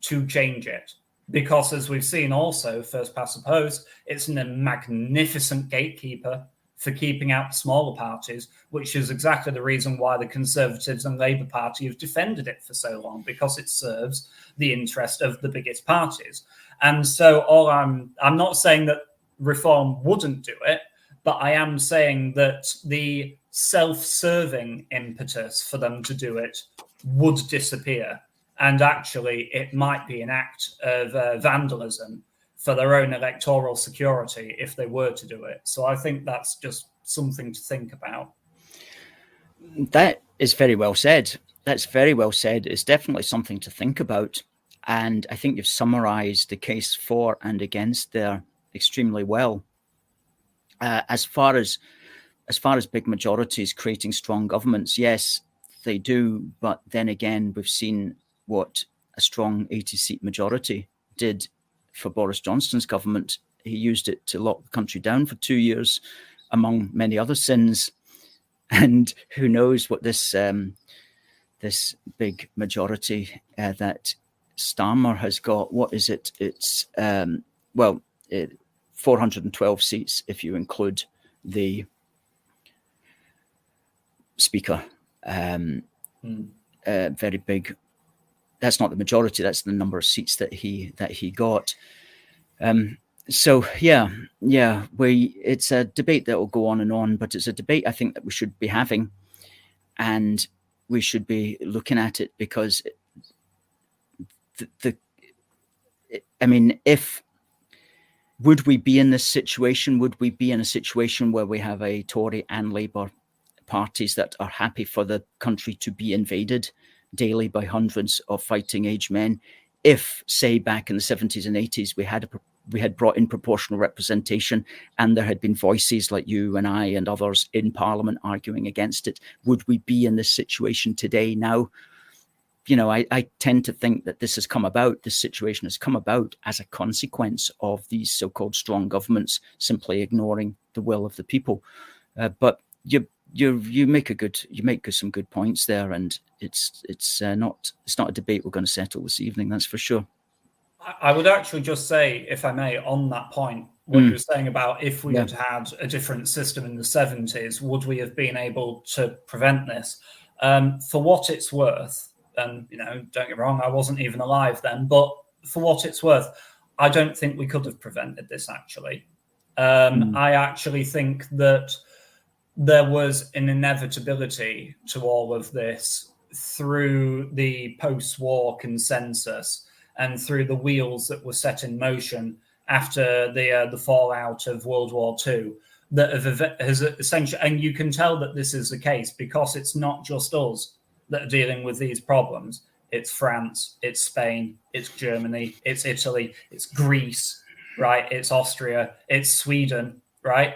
to change it? Because as we've seen also, first past the post, it's a magnificent gatekeeper for keeping out the smaller parties, which is exactly the reason why the Conservatives and Labour Party have defended it for so long, because it serves the interest of the biggest parties. And so I'm not saying that Reform wouldn't do it, but I am saying that the self-serving impetus for them to do it would disappear. And actually, it might be an act of vandalism for their own electoral security if they were to do it. So I think that's just something to think about. That is very well said. That's very well said. It's definitely something to think about. And I think you've summarized the case for and against there extremely well. As far as big majorities creating strong governments, yes, they do. But then again, we've seen what a strong 80-seat majority did for Boris Johnson's government. He used it to lock the country down for 2 years, among many other sins. And who knows what this big majority that Starmer has got. What is it? It's 412 seats if you include the speaker. Very big. That's not the majority. That's the number of seats that he got. So it's a debate that will go on and on, but it's a debate I think that we should be having, and we should be looking at it, because would we be in this situation? Would we be in a situation where we have a Tory and Labour parties that are happy for the country to be invaded daily by hundreds of fighting age men? If, say, back in the 70s and 80s, we had brought in proportional representation and there had been voices like you and I and others in Parliament arguing against it, would we be in this situation today now? I tend to think that this situation has come about as a consequence of these so-called strong governments simply ignoring the will of the people. But you make some good points there, and it's not a debate we're going to settle this evening, that's for sure. I would actually just say, if I may, on that point, what you were saying about if we had had a different system in the 70s, would we have been able to prevent this? For what it's worth, and don't get me wrong, I wasn't even alive then, but for what it's worth, I don't think we could have prevented this, actually. I actually think that there was an inevitability to all of this through the post-war consensus and through the wheels that were set in motion after the fallout of World War II, that has essentially, and you can tell that this is the case because it's not just us that are dealing with these problems. It's France, it's Spain, it's Germany, it's Italy, it's Greece, right? It's Austria, it's Sweden, right?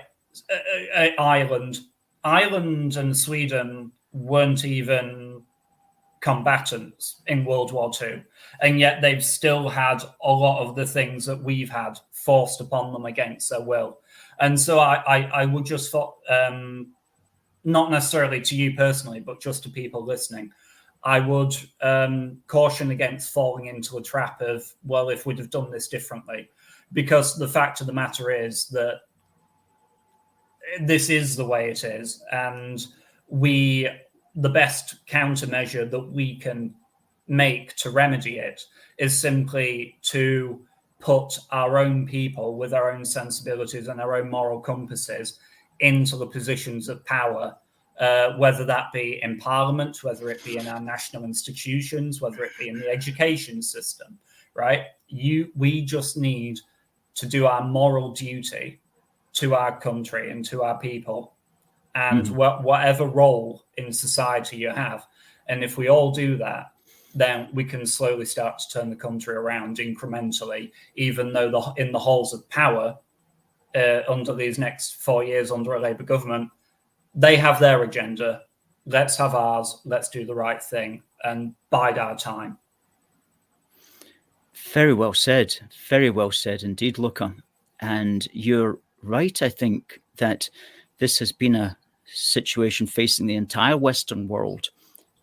Ireland and Sweden weren't even combatants in World War II, and yet they've still had a lot of the things that we've had forced upon them against their will. And so I would just thought, not necessarily to you personally, but just to people listening, I would caution against falling into a trap of, well, if we'd have done this differently, because the fact of the matter is that this is the way it is, and the best countermeasure that we can make to remedy it is simply to put our own people with our own sensibilities and our own moral compasses into the positions of power, whether that be in Parliament, whether it be in our national institutions, whether it be in the education system, right? We just need to do our moral duty to our country and to our people, and whatever role in society you have. And if we all do that, then we can slowly start to turn the country around incrementally, even though in the halls of power under these next 4 years under a Labour government, they have their agenda. Let's have ours. Let's do the right thing and bide our time. Very well said. Very well said indeed, Luca. And you're right, I think, that this has been a situation facing the entire Western world,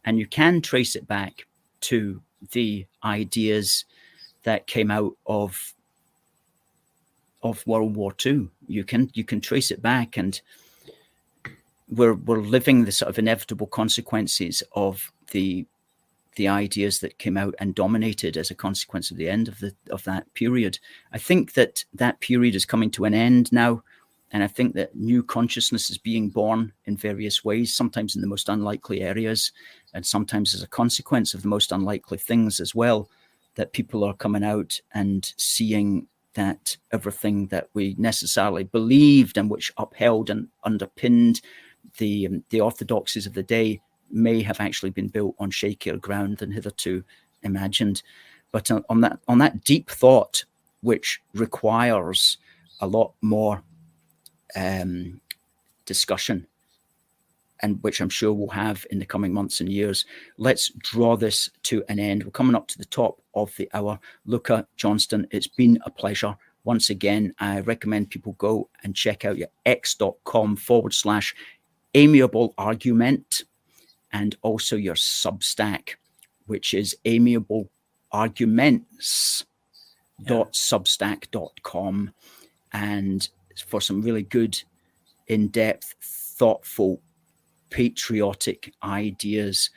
and you can trace it back to the ideas that came out of World War II. You can trace it back, and we're living the sort of inevitable consequences of the ideas that came out and dominated as a consequence of the end of that period. I think that period is coming to an end now. And I think that new consciousness is being born in various ways, sometimes in the most unlikely areas, and sometimes as a consequence of the most unlikely things as well, that people are coming out and seeing that everything that we necessarily believed and which upheld and underpinned the orthodoxies of the day may have actually been built on shakier ground than hitherto imagined. But on that deep thought, which requires a lot more discussion, and which I'm sure we'll have in the coming months and years, let's draw this to an end. We're coming up to the top of the hour. Luca Johnson, it's been a pleasure. Once again, I recommend people go and check out your x.com/amiable argument, and also your Substack, which is amiable arguments.substack.com. and for some really good, in-depth, thoughtful, patriotic ideas.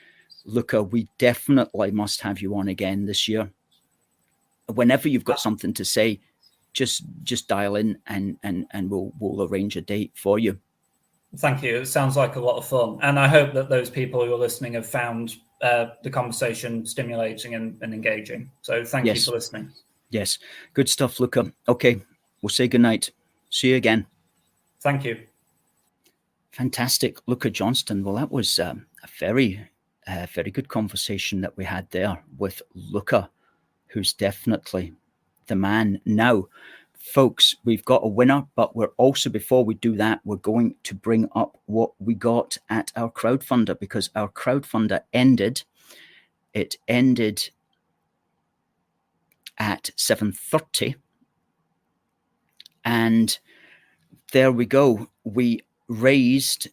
Luca, we definitely must have you on again this year. Whenever you've got something to say, just dial in and we'll arrange a date for you. Thank you. It sounds like a lot of fun. And I hope that those people who are listening have found the conversation stimulating and engaging. So thank you for listening. Yes. Good stuff, Luca. Okay. We'll say goodnight. See you again. Thank you. Fantastic. Luca Johnson. Well, that was a very good conversation that we had there with Luca, who's definitely the man. Now, folks, we've got a winner, but we're also, before we do that, we're going to bring up what we got at our crowdfunder, because our crowdfunder ended. It ended at 7:30. And there we go. We raised,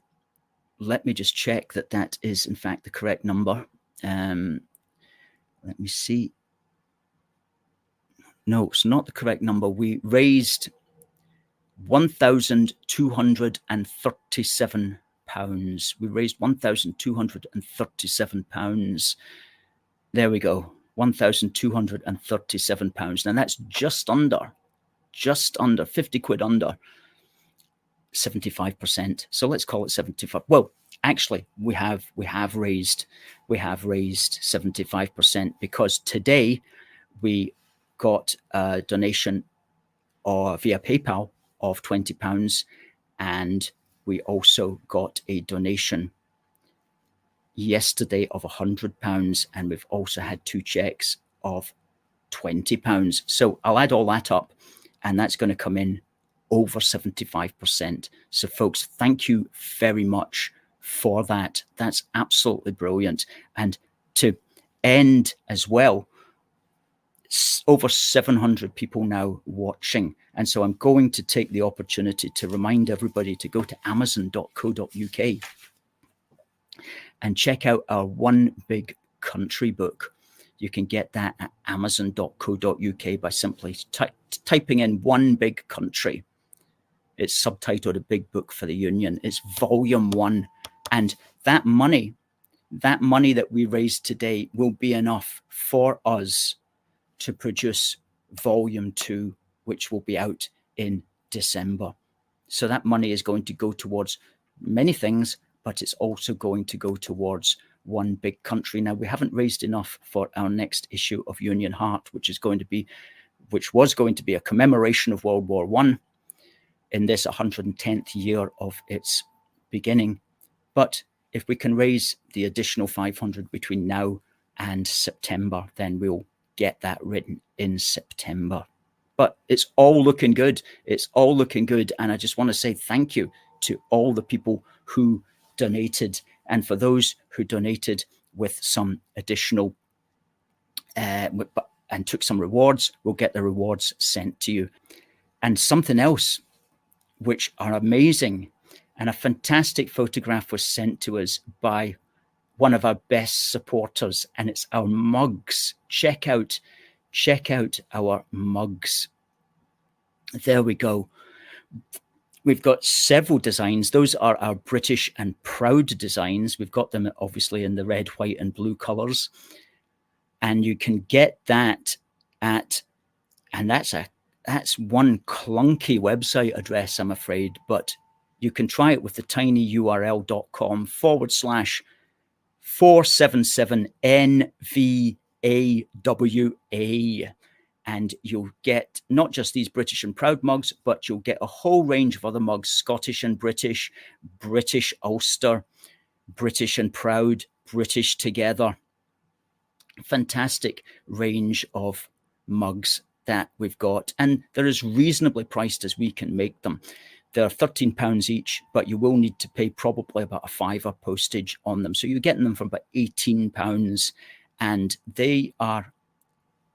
let me just check that that is in fact the correct number. Let me see. No, it's not the correct number. We raised £1,237. We raised £1,237. There we go. £1,237. Now that's just under 50 quid under 75%. So let's call it 75. Well, actually, we have raised 75%, because today we got a donation via PayPal of £20, and we also got a donation yesterday of £100, and we've also had 2 checks of £20. So I'll add all that up, and that's going to come in over 75%. So folks, thank you very much for that. That's absolutely brilliant. And to end as well, over 700 people now watching. And so I'm going to take the opportunity to remind everybody to go to amazon.co.uk and check out our One Big Country book. You can get that at amazon.co.uk by simply typing in One Big Country. It's subtitled A Big Book for the Union. It's volume 1. And that money that we raised today will be enough for us to produce volume 2, which will be out in December. So that money is going to go towards many things, but it's also going to go towards One Big Country. Now, we haven't raised enough for our next issue of Union Heart, which was going to be a commemoration of World War I in this 110th year of its beginning. But if we can raise the additional 500 between now and September, then we'll get that written in September. But it's all looking good. It's all looking good. And I just want to say thank you to all the people who donated. And for those who donated with some additional and took some rewards, we'll get the rewards sent to you. And something else, which are amazing, and a fantastic photograph was sent to us by one of our best supporters, and it's our mugs. Check out our mugs. There we go. We've got several designs. Those are our British and Proud designs. We've got them obviously in the red, white, and blue colors. And you can get that at, and that's one clunky website address, I'm afraid, but you can try it with the tinyurl.com/477NVAWA. And you'll get not just these British and Proud mugs, but you'll get a whole range of other mugs: Scottish and British, British Ulster, British and Proud, British Together. Fantastic range of mugs that we've got, and they're as reasonably priced as we can make them. They're £13 each, but you will need to pay probably about a £5 postage on them. So you're getting them for about £18, and they are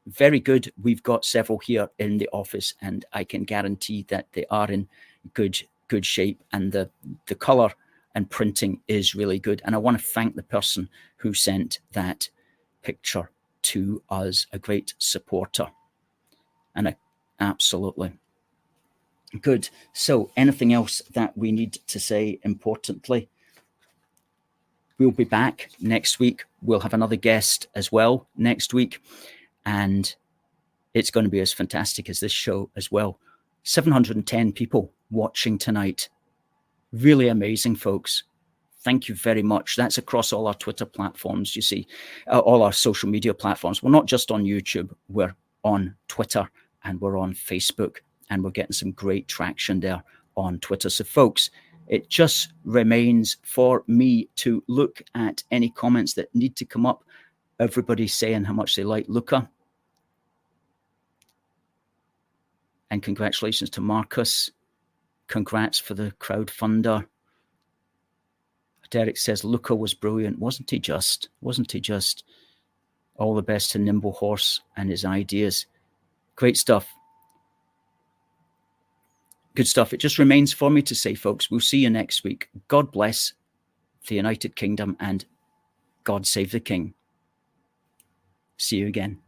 very good. We've got several here in the office, and I can guarantee that they are in good shape, and the color and printing is really good. And I want to thank the person who sent that picture to us, a great supporter. And absolutely. Good. So anything else that we need to say importantly? We'll be back next week. We'll have another guest as well next week. And it's going to be as fantastic as this show as well. 710 people watching tonight. Really amazing, folks. Thank you very much. That's across all our Twitter platforms, you see, all our social media platforms. We're not just on YouTube. We're on Twitter and we're on Facebook, and we're getting some great traction there on Twitter. So, folks, it just remains for me to look at any comments that need to come up. Everybody's saying how much they like Luca. And congratulations to Marcus. Congrats for the crowdfunder. Derek says Luca was brilliant. Wasn't he just? Wasn't he just? All the best to Nimble Horse and his ideas. Great stuff. Good stuff. It just remains for me to say, folks, we'll see you next week. God bless the United Kingdom and God save the King. See you again.